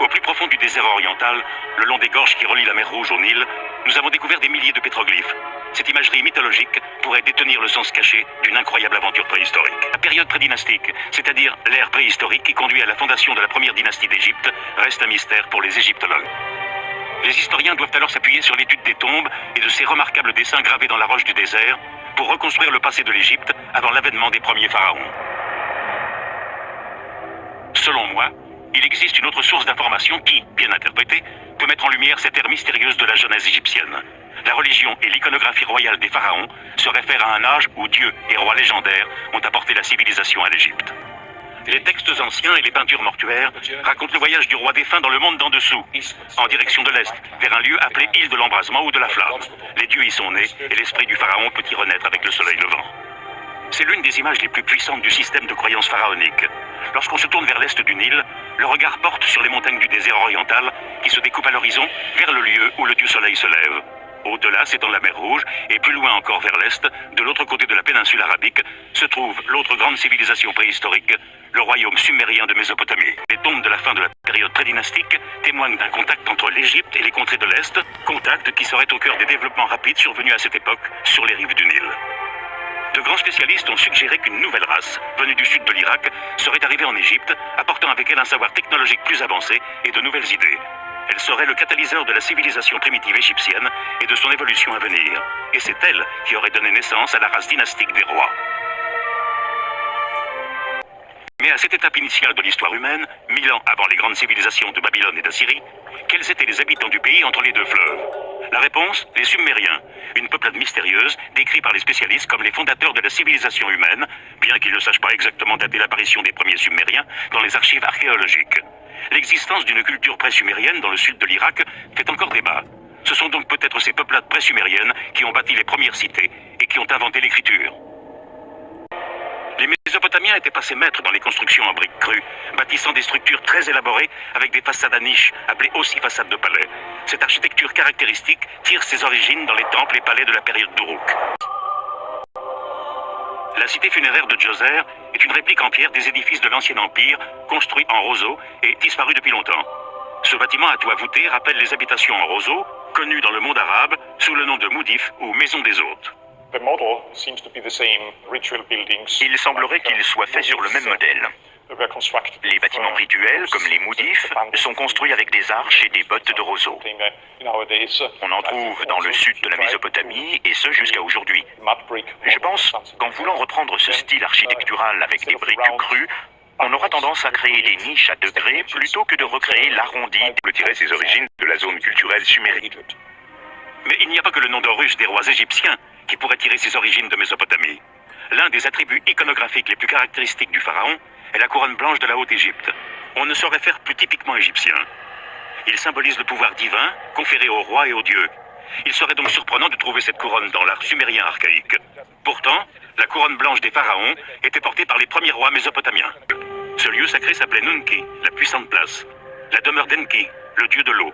Au plus profond du désert oriental, le long des gorges qui relient la mer Rouge au Nil, nous avons découvert des milliers de pétroglyphes. Cette imagerie mythologique pourrait détenir le sens caché d'une incroyable aventure préhistorique. La période prédynastique, c'est-à-dire l'ère préhistorique qui conduit à la fondation de la première dynastie d'Égypte, reste un mystère pour les égyptologues. Les historiens doivent alors s'appuyer sur l'étude des tombes et de ces remarquables dessins gravés dans la roche du désert pour reconstruire le passé de l'Égypte avant l'avènement des premiers pharaons. Selon moi, il existe une autre source d'information qui, bien interprétée, peut mettre en lumière cette ère mystérieuse de la Genèse égyptienne. La religion et l'iconographie royale des pharaons se réfèrent à un âge où dieux et rois légendaires ont apporté la civilisation à l'Égypte. Les textes anciens et les peintures mortuaires racontent le voyage du roi défunt dans le monde d'en dessous, en direction de l'Est, vers un lieu appelé île de l'embrasement ou de la flamme. Les dieux y sont nés et l'esprit du pharaon peut y renaître avec le soleil levant. C'est l'une des images les plus puissantes du système de croyance pharaonique. Lorsqu'on se tourne vers l'est du Nil, le regard porte sur les montagnes du désert oriental qui se découpent à l'horizon vers le lieu où le dieu soleil se lève. Au-delà s'étend la mer Rouge et plus loin encore vers l'est, de l'autre côté de la péninsule arabique, se trouve l'autre grande civilisation préhistorique, le royaume sumérien de Mésopotamie. Les tombes de la fin de la période prédynastique témoignent d'un contact entre l'Égypte et les contrées de l'Est, contact qui serait au cœur des développements rapides survenus à cette époque sur les rives du Nil. De grands spécialistes ont suggéré qu'une nouvelle race, venue du sud de l'Irak, serait arrivée en Égypte, apportant avec elle un savoir technologique plus avancé et de nouvelles idées. Elle serait le catalyseur de la civilisation primitive égyptienne et de son évolution à venir. Et c'est elle qui aurait donné naissance à la race dynastique des rois. Mais à cette étape initiale de l'histoire humaine, 1000 ans avant les grandes civilisations de Babylone et d'Assyrie, quels étaient les habitants du pays entre les deux fleuves? La réponse, les Sumériens, une peuplade mystérieuse, décrite par les spécialistes comme les fondateurs de la civilisation humaine, bien qu'ils ne sachent pas exactement dater l'apparition des premiers Sumériens dans les archives archéologiques. L'existence d'une culture pré-sumérienne dans le sud de l'Irak fait encore débat. Ce sont donc peut-être ces peuplades pré-sumériennes qui ont bâti les premières cités et qui ont inventé l'écriture. Les Mésopotamiens étaient passés maîtres dans les constructions en briques crues, bâtissant des structures très élaborées avec des façades à niches, appelées aussi façades de palais. Cette architecture caractéristique tire ses origines dans les temples et palais de la période d'Uruk. La cité funéraire de Djoser est une réplique en pierre des édifices de l'Ancien Empire, construit en roseau et disparu depuis longtemps. Ce bâtiment à toit voûté rappelle les habitations en roseau, connues dans le monde arabe sous le nom de moudif ou maison des hôtes. Il semblerait qu'il soit fait sur le même modèle. Les bâtiments rituels, comme les moudifs, sont construits avec des arches et des bottes de roseau. On en trouve dans le sud de la Mésopotamie, et ce jusqu'à aujourd'hui. Je pense qu'en voulant reprendre ce style architectural avec des briques crues, on aura tendance à créer des niches à degrés plutôt que de recréer l'arrondi peut tirer ses origines de la zone culturelle sumérique. Mais il n'y a pas que le nom d'Horus des rois égyptiens qui pourrait tirer ses origines de Mésopotamie. L'un des attributs iconographiques les plus caractéristiques du pharaon est la couronne blanche de la Haute-Égypte. On ne saurait faire plus typiquement égyptien. Il symbolise le pouvoir divin conféré aux rois et aux dieux. Il serait donc surprenant de trouver cette couronne dans l'art sumérien archaïque. Pourtant, la couronne blanche des pharaons était portée par les premiers rois mésopotamiens. Ce lieu sacré s'appelait Nunki, la puissante place. La demeure d'Enki, le dieu de l'eau.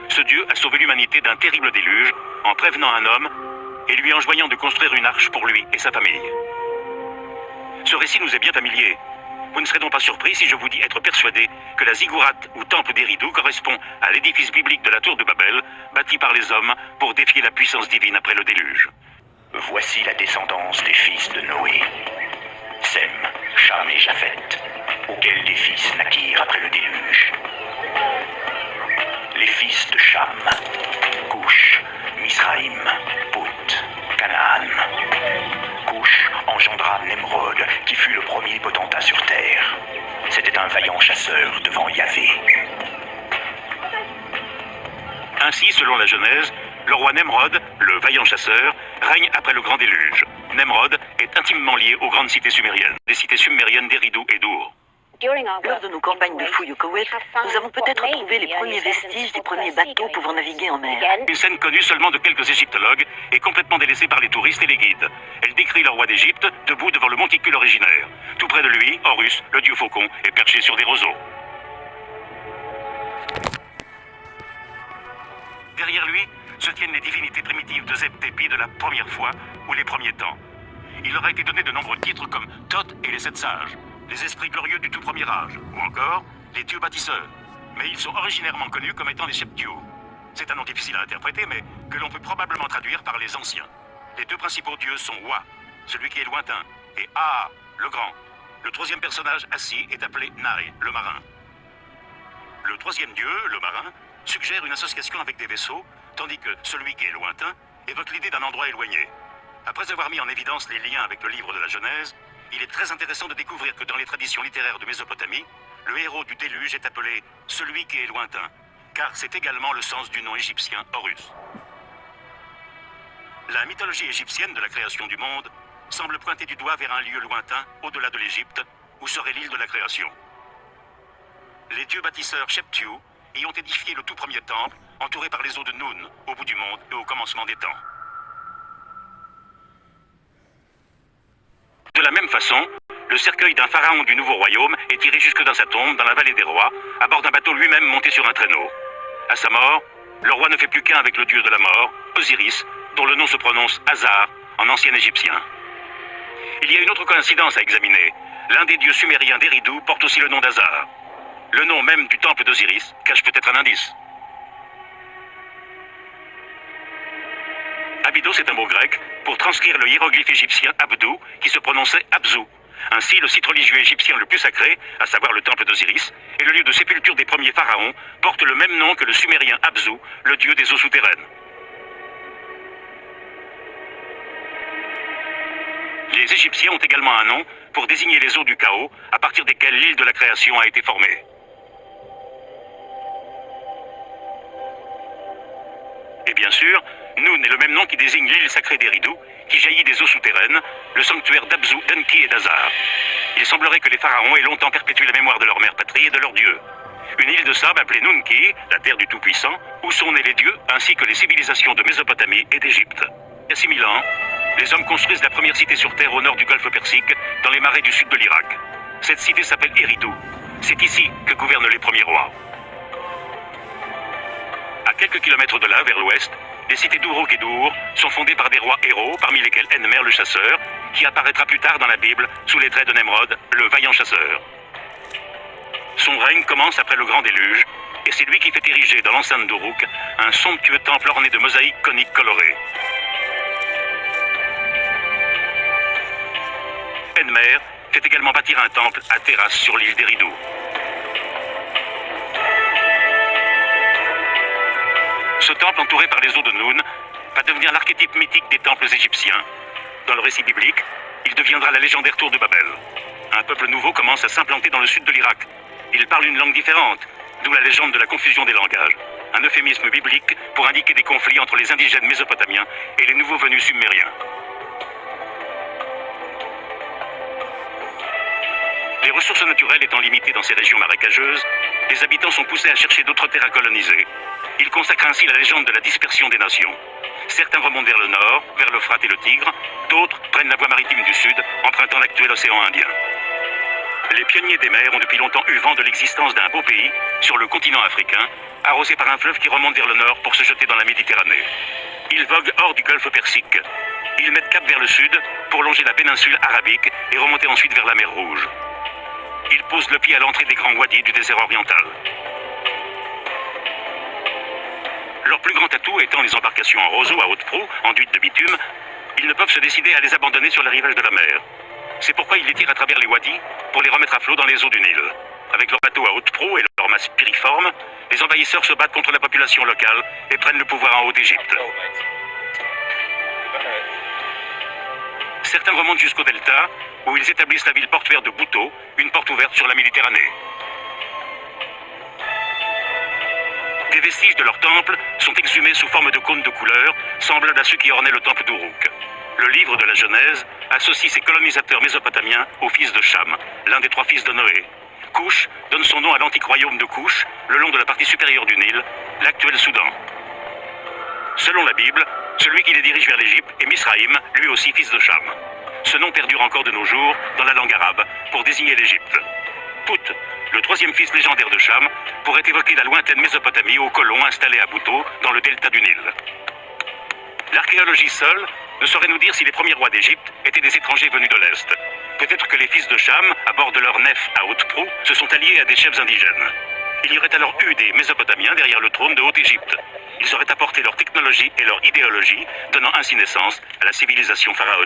Ce dieu a sauvé l'humanité d'un terrible déluge en prévenant un homme et lui enjoignant de construire une arche pour lui et sa famille. Ce récit nous est bien familier. Vous ne serez donc pas surpris si je vous dis être persuadé que la ziggourate ou temple d'Eridu correspond à l'édifice biblique de la tour de Babel, bâti par les hommes pour défier la puissance divine après le déluge. Voici la descendance des fils de Noé. Sem, Cham et Japheth, auxquels des fils naquirent après le déluge. Les fils de Cham, Couch, Misraïm, Pout, Canaan. Couch engendra Nemrod, qui fut le premier potentat sur terre. C'était un vaillant chasseur devant Yahvé. Ainsi, selon la Genèse, le roi Nemrod, le vaillant chasseur, règne après le grand déluge. Nemrod est intimement lié aux grandes cités sumériennes, des cités sumériennes d'Eridu et d'Ur. Lors de nos campagnes de fouilles au Koweït, nous avons peut-être trouvé les premiers vestiges des premiers bateaux pouvant naviguer en mer. Une scène connue seulement de quelques égyptologues et complètement délaissée par les touristes et les guides. Elle décrit le roi d'Égypte debout devant le monticule originaire. Tout près de lui, Horus, le dieu faucon, est perché sur des roseaux. Derrière lui se tiennent les divinités primitives de Zeb-Tépi de la première fois ou les premiers temps. Il leur a été donné de nombreux titres comme Thoth et les sept sages, les esprits glorieux du tout premier âge, ou encore les dieux bâtisseurs. mais ils sont originairement connus comme étant les Sheptiu. C'est un nom difficile à interpréter, mais que l'on peut probablement traduire par les anciens. Les deux principaux dieux sont Wa, celui qui est lointain, et Aa, le grand. Le troisième personnage assis est appelé Nai, le marin. Le troisième dieu, le marin, suggère une association avec des vaisseaux, tandis que celui qui est lointain évoque l'idée d'un endroit éloigné. Après avoir mis en évidence les liens avec le livre de la Genèse, il est très intéressant de découvrir que dans les traditions littéraires de Mésopotamie, le héros du déluge est appelé « celui qui est lointain », car c'est également le sens du nom égyptien Horus. La mythologie égyptienne de la création du monde semble pointer du doigt vers un lieu lointain, au-delà de l'Égypte, où serait l'île de la création. Les dieux bâtisseurs Sheptiu y ont édifié le tout premier temple, entouré par les eaux de Nun, au bout du monde et au commencement des temps. De la même façon, le cercueil d'un pharaon du nouveau royaume est tiré jusque dans sa tombe, dans la vallée des rois, à bord d'un bateau lui-même monté sur un traîneau. À sa mort, le roi ne fait plus qu'un avec le dieu de la mort, Osiris, dont le nom se prononce Hazar, en ancien égyptien. Il y a une autre coïncidence à examiner. L'un des dieux sumériens d'Eridu porte aussi le nom d'Hazar. Le nom même du temple d'Osiris cache peut-être un indice. Abydos est un mot grec pour transcrire le hiéroglyphe égyptien Abdou, qui se prononçait Abzou. Ainsi, le site religieux égyptien le plus sacré, à savoir le temple d'Osiris, et le lieu de sépulture des premiers pharaons, porte le même nom que le sumérien Abzou, le dieu des eaux souterraines. Les Égyptiens ont également un nom pour désigner les eaux du chaos, à partir desquelles l'île de la création a été formée. Et bien sûr, Nun est le même nom qui désigne l'île sacrée d'Eridu, qui jaillit des eaux souterraines, le sanctuaire d'Abzu, d'Enki et d'Hazar. Il semblerait que les pharaons aient longtemps perpétué la mémoire de leur mère patrie et de leur dieu. Une île de sable appelée Nunki, la terre du Tout-Puissant, où sont nés les dieux, ainsi que les civilisations de Mésopotamie et d'Égypte. Il y a 6000 ans, les hommes construisent la première cité sur terre au nord du golfe Persique, dans les marais du sud de l'Irak. Cette cité s'appelle Eridu. C'est ici que gouvernent les premiers rois. À quelques kilomètres de là, vers l'ouest, les cités d'Uruk et d'Ur sont fondées par des rois héros, parmi lesquels Enmer le chasseur, qui apparaîtra plus tard dans la Bible sous les traits de Nemrod, le vaillant chasseur. Son règne commence après le grand déluge, et c'est lui qui fait ériger dans l'enceinte d'Uruk un somptueux temple orné de mosaïques coniques colorées. Enmer fait également bâtir un temple à terrasse sur l'île d'Eridu. Ce temple, entouré par les eaux de Nun, va devenir l'archétype mythique des temples égyptiens. Dans le récit biblique, il deviendra la légendaire tour de Babel. Un peuple nouveau commence à s'implanter dans le sud de l'Irak. Il parle une langue différente, d'où la légende de la confusion des langages. Un euphémisme biblique pour indiquer des conflits entre les indigènes mésopotamiens et les nouveaux venus sumériens. Les ressources naturelles étant limitées dans ces régions marécageuses, les habitants sont poussés à chercher d'autres terres à coloniser. Ils consacrent ainsi la légende de la dispersion des nations. Certains remontent vers le nord, vers l'Euphrate et le Tigre, d'autres prennent la voie maritime du sud, empruntant l'actuel océan Indien. Les pionniers des mers ont depuis longtemps eu vent de l'existence d'un beau pays, sur le continent africain, arrosé par un fleuve qui remonte vers le nord pour se jeter dans la Méditerranée. Ils voguent hors du golfe Persique. Ils mettent cap vers le sud pour longer la péninsule arabique et remonter ensuite vers la mer Rouge. Ils posent le pied à l'entrée des grands wadis du désert oriental. Leur plus grand atout étant les embarcations en roseau à haute proue, enduites de bitume, ils ne peuvent se décider à les abandonner sur le rivage de la mer. C'est pourquoi ils les tirent à travers les wadis pour les remettre à flot dans les eaux du Nil. Avec leurs bateaux à haute proue et leur masse piriforme, les envahisseurs se battent contre la population locale et prennent le pouvoir en haut d'Égypte. Certains remontent jusqu'au delta, où ils établissent la ville portuaire de Bouto, une porte ouverte sur la Méditerranée. Des vestiges de leur temple sont exhumés sous forme de cônes de couleur, semblables à ceux qui ornaient le temple d'Uruk. Le livre de la Genèse associe ces colonisateurs mésopotamiens aux fils de Cham, l'un des 3 fils de Noé. Couch donne son nom à l'antique royaume de Couch, le long de la partie supérieure du Nil, l'actuel Soudan. Selon la Bible, celui qui les dirige vers l'Égypte est Misraïm, lui aussi fils de Cham. Ce nom perdure encore de nos jours dans la langue arabe pour désigner l'Égypte. Put, le 3e fils légendaire de Cham, pourrait évoquer la lointaine Mésopotamie aux colons installés à Bouto, dans le delta du Nil. L'archéologie seule ne saurait nous dire si les premiers rois d'Égypte étaient des étrangers venus de l'Est. Peut-être que les fils de Cham, à bord de leur nef à haute proue, se sont alliés à des chefs indigènes. Il y aurait alors eu des Mésopotamiens derrière le trône de Haute-Égypte. Ils auraient apporté leur technologie et leur idéologie, donnant ainsi naissance à la civilisation pharaonique.